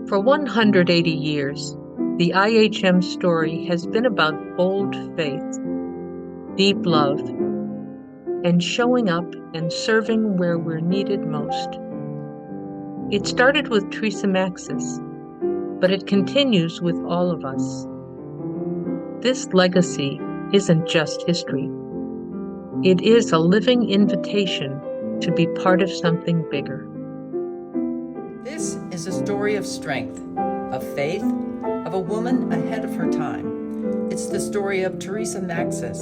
For 180 years, the IHM story has been about bold faith, deep love, and showing up and serving where we're needed most. It started with Teresa Maxis, but it continues with all of us. This legacy isn't just history. It is a living invitation to be part of something bigger. This is a story of strength, of faith, of a woman ahead of her time. It's the story of Teresa Maxis,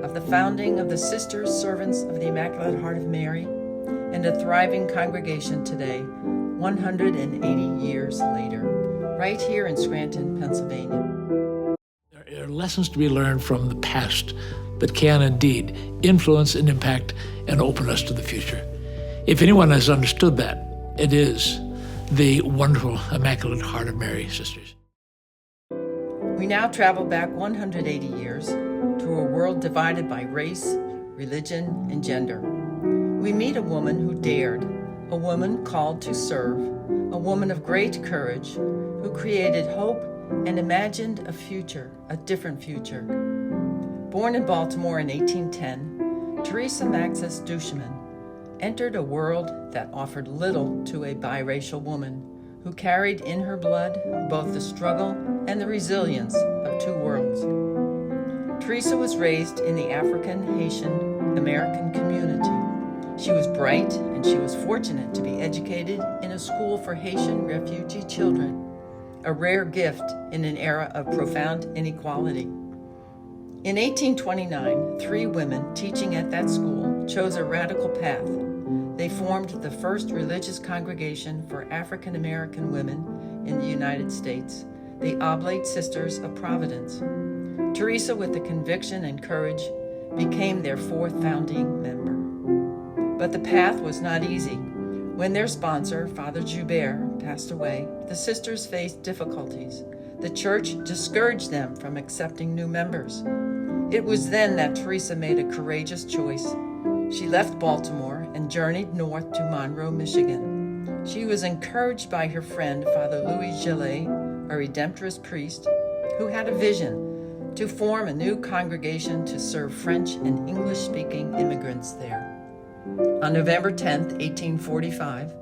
of the founding of the Sisters, Servants of the Immaculate Heart of Mary, and a thriving congregation today, 180 years later, right here in Scranton, Pennsylvania. There are lessons to be learned from the past that can indeed influence and impact and open us to the future. If anyone has understood that, it is the wonderful Immaculate Heart of Mary Sisters. We now travel back 180 years to a world divided by race, religion, and gender. We meet a woman who dared, a woman called to serve, a woman of great courage who created hope and imagined a future, a different future. Born in Baltimore in 1810, Teresa Maxis Duchemin entered a world that offered little to a biracial woman who carried in her blood both the struggle and the resilience of two worlds. Teresa was raised in the African, Haitian, American community. She was bright and she was fortunate to be educated in a school for Haitian refugee children, a rare gift in an era of profound inequality. In 1829, 3 women teaching at that school chose a radical path. They formed the first religious congregation for African American women in the United States, the Oblate Sisters of Providence. Teresa, with the conviction and courage, became their 4th founding member. But the path was not easy. When their sponsor, Father Joubert, passed away, the sisters faced difficulties. The church discouraged them from accepting new members. It was then that Teresa made a courageous choice. She left Baltimore and journeyed north to Monroe, Michigan. She was encouraged by her friend, Father Louis Gillet, a Redemptorist priest, who had a vision to form a new congregation to serve French and English-speaking immigrants there. On November 10, 1845,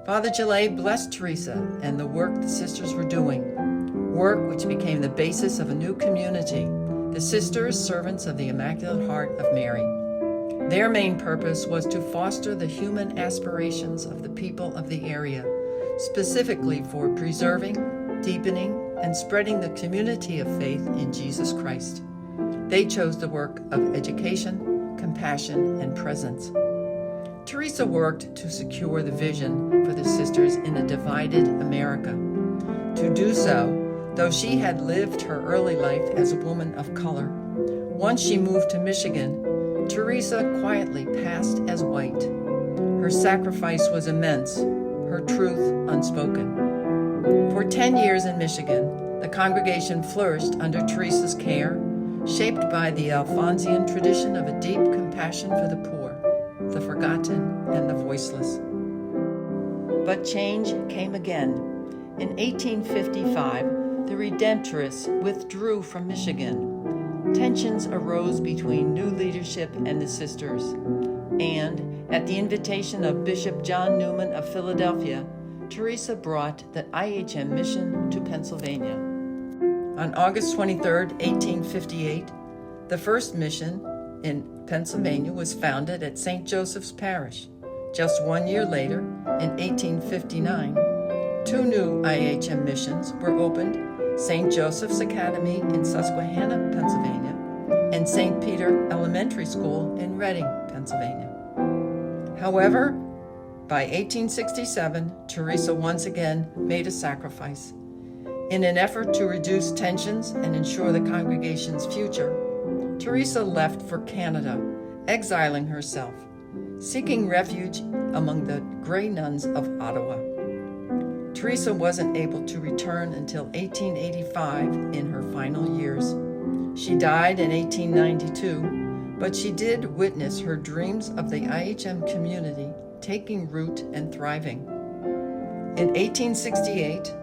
Father Gillet blessed Teresa and the work the sisters were doing, work which became the basis of a new community, the Sisters, Servants of the Immaculate Heart of Mary. Their main purpose was to foster the human aspirations of the people of the area, specifically for preserving, deepening, and spreading the community of faith in Jesus Christ. They chose the work of education, compassion, and presence. Teresa worked to secure the vision for the sisters in a divided America. To do so, though she had lived her early life as a woman of color, once she moved to Michigan, Teresa quietly passed as white. Her sacrifice was immense, her truth unspoken. For 10 years in Michigan, the congregation flourished under Teresa's care, shaped by the Alphonsian tradition of a deep compassion for the poor, the forgotten, and the voiceless. But change came again. In 1855, the Redemptorists withdrew from Michigan. Tensions arose between new leadership and the sisters, and at the invitation of Bishop John Newman of Philadelphia, Teresa brought the IHM mission to Pennsylvania. On August 23, 1858, the first mission in Pennsylvania was founded at St. Joseph's Parish. Just 1 year later, in 1859, 2 new IHM missions were opened: St. Joseph's Academy in Susquehanna, Pennsylvania, and St. Peter Elementary School in Reading, Pennsylvania. However, by 1867, Teresa once again made a sacrifice. In an effort to reduce tensions and ensure the congregation's future, Teresa left for Canada, exiling herself, seeking refuge among the Grey Nuns of Ottawa. Teresa wasn't able to return until 1885 in her final years. She died in 1892, but she did witness her dreams of the IHM community taking root and thriving. In 1868,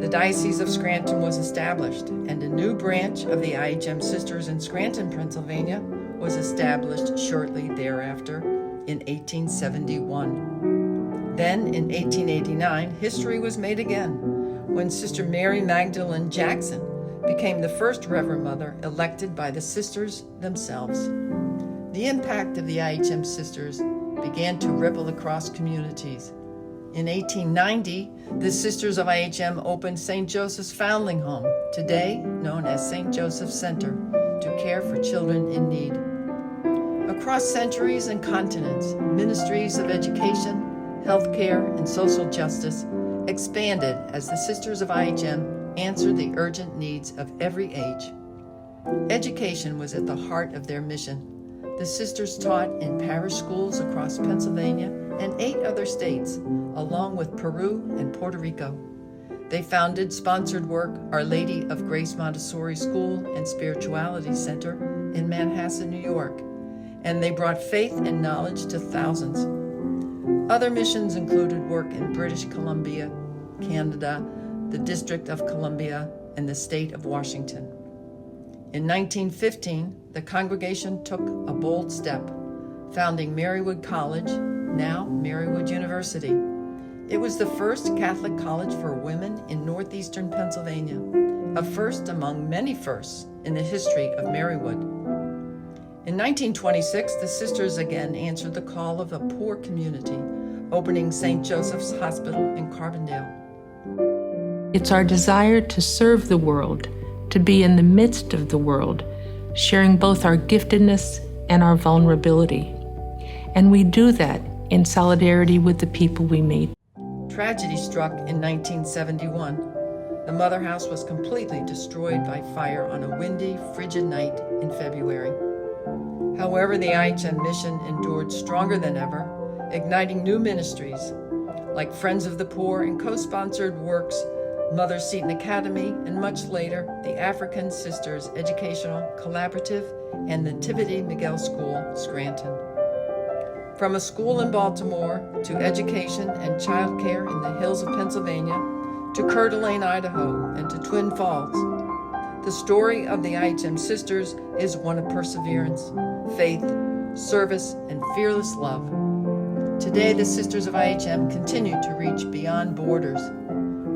The Diocese of Scranton was established, and a new branch of the IHM Sisters in Scranton, Pennsylvania, was established shortly thereafter in 1871. Then, in 1889, history was made again when Sister Mary Magdalene Jackson became the first Reverend Mother elected by the sisters themselves. The impact of the IHM Sisters began to ripple across communities. In 1890, the Sisters of IHM opened St. Joseph's Foundling Home, today known as St. Joseph's Center, to care for children in need. Across centuries and continents, ministries of education, healthcare, and social justice expanded as the Sisters of IHM answered the urgent needs of every age. Education was at the heart of their mission. The sisters taught in parish schools across Pennsylvania and 8 other states, along with Peru and Puerto Rico. They founded sponsored work Our Lady of Grace Montessori School and Spirituality Center in Manhasset, New York, and they brought faith and knowledge to thousands. Other missions included work in British Columbia, Canada, the District of Columbia, and the state of Washington. In 1915, the congregation took a bold step, founding Marywood College, now Marywood University. It was the first Catholic college for women in northeastern Pennsylvania, a first among many firsts in the history of Marywood. In 1926, the sisters again answered the call of a poor community, opening St. Joseph's Hospital in Carbondale. It's our desire to serve the world, to be in the midst of the world, sharing both our giftedness and our vulnerability. And we do that in solidarity with the people we meet. Tragedy struck in 1971. The Mother House was completely destroyed by fire on a windy, frigid night in February. However, the IHM mission endured stronger than ever, igniting new ministries like Friends of the Poor and co-sponsored works Mother Seton Academy, and much later, the African Sisters Educational Collaborative and Nativity Miguel School, Scranton. From a school in Baltimore to education and childcare in the hills of Pennsylvania, to Coeur d'Alene, Idaho, and to Twin Falls, the story of the IHM Sisters is one of perseverance, faith, service, and fearless love. Today, the Sisters of IHM continue to reach beyond borders,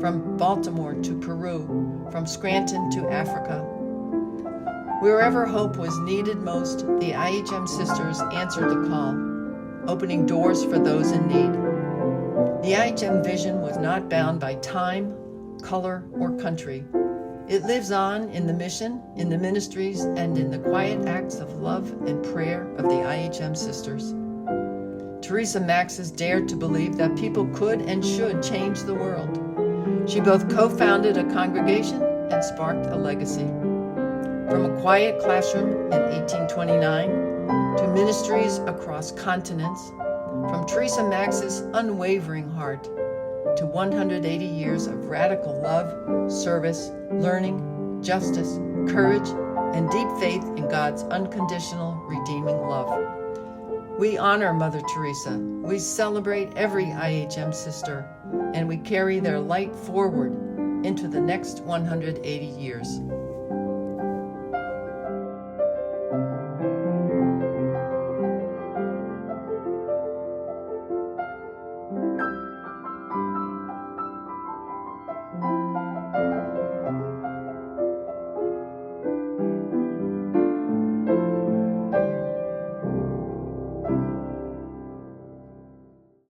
from Baltimore to Peru, from Scranton to Africa. Wherever hope was needed most, the IHM Sisters answered the call, opening doors for those in need. The IHM vision was not bound by time, color, or country. It lives on in the mission, in the ministries, and in the quiet acts of love and prayer of the IHM Sisters. Teresa Maxis dared to believe that people could and should change the world. She both co-founded a congregation and sparked a legacy. From a quiet classroom in 1829 to ministries across continents, from Teresa Maxis' unwavering heart to 180 years of radical love, service, learning, justice, courage, and deep faith in God's unconditional redeeming love. We honor Mother Teresa. We celebrate every IHM sister, and we carry their light forward into the next 180 years.